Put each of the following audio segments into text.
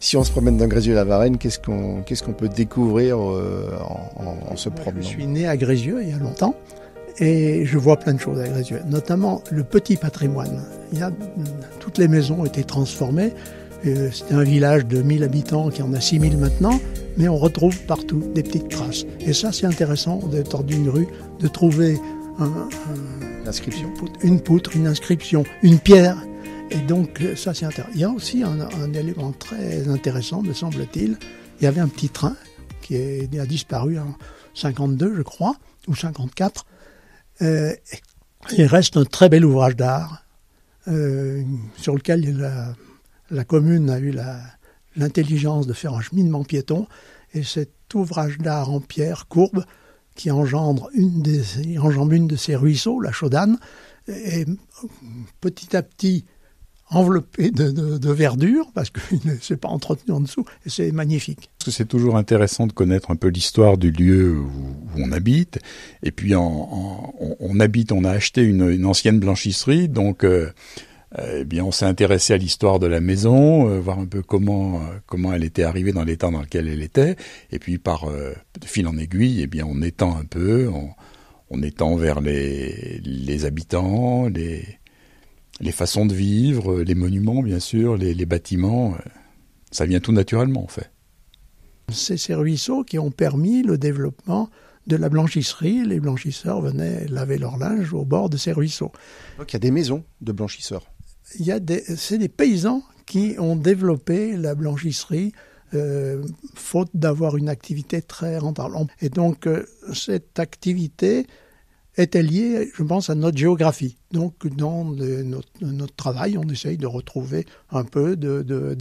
Si on se promène dans Grézieux-la-Varenne, qu'est-ce qu'on peut découvrir en se promenant? Je suis né à Grézieux il y a longtemps et je vois plein de choses à Grézieux, notamment le petit patrimoine. Toutes les maisons ont été transformées. C'était un village de 1000 habitants qui en a 6000 maintenant, mais on retrouve partout des petites traces. Et ça, c'est intéressant, d'être d'une rue, de trouver une poutre, une inscription, une pierre. Et donc, ça, c'est intéressant. Il y a aussi un élément très intéressant, me semble-t-il. Il y avait un petit train qui a disparu en 52, je crois, ou 54. Il reste un très bel ouvrage d'art sur lequel la commune a eu l'intelligence de faire un cheminement piéton. Et cet ouvrage d'art en pierre courbe qui engendre une de ces ruisseaux, la Chaudane, est petit à petit enveloppé de verdure, parce que ne s'est pas entretenu en dessous, et c'est magnifique. Parce que c'est toujours intéressant de connaître un peu l'histoire du lieu où on habite, et puis on a acheté une ancienne blanchisserie, donc eh bien on s'est intéressé à l'histoire de la maison, voir un peu comment elle était arrivée dans l'état dans lequel elle était, et puis de fil en aiguille, eh bien on étend un peu, on étend vers les habitants, les façons de vivre, les monuments bien sûr, les bâtiments, ça vient tout naturellement en fait. C'est ces ruisseaux qui ont permis le développement de la blanchisserie. Les blanchisseurs venaient laver leur linge au bord de ces ruisseaux. Donc il y a des maisons de blanchisseurs. C'est des paysans qui ont développé la blanchisserie faute d'avoir une activité très rentable. Et donc cette activité était liée, je pense, à notre géographie. Donc dans notre travail, on essaye de retrouver un peu, de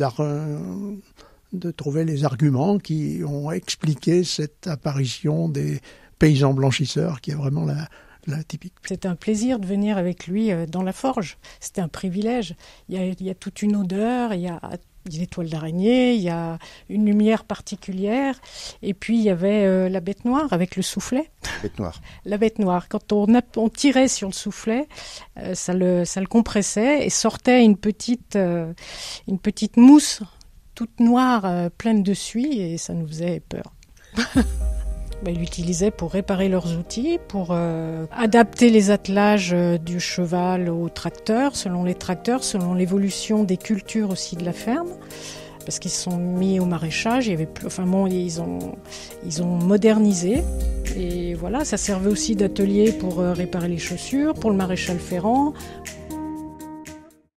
trouver les arguments qui ont expliqué cette apparition des paysans blanchisseurs qui est vraiment la typique. C'était un plaisir de venir avec lui dans la forge. C'était un privilège. Il y a toute une odeur, il y a des toiles d'araignée, il y a une lumière particulière. Et puis il y avait la bête noire avec le soufflet. Bête noire. La bête noire. Quand on tirait sur le soufflet, ça le compressait et sortait une petite mousse toute noire, pleine de suie, et ça nous faisait peur. Ils l'utilisaient pour réparer leurs outils, pour adapter les attelages du cheval au tracteur, selon les tracteurs, selon l'évolution des cultures aussi de la ferme, parce qu'ils se sont mis au maraîchage. Il y avait plus, ils ont modernisé, et voilà, ça servait aussi d'atelier pour réparer les chaussures, pour le maréchal ferrant.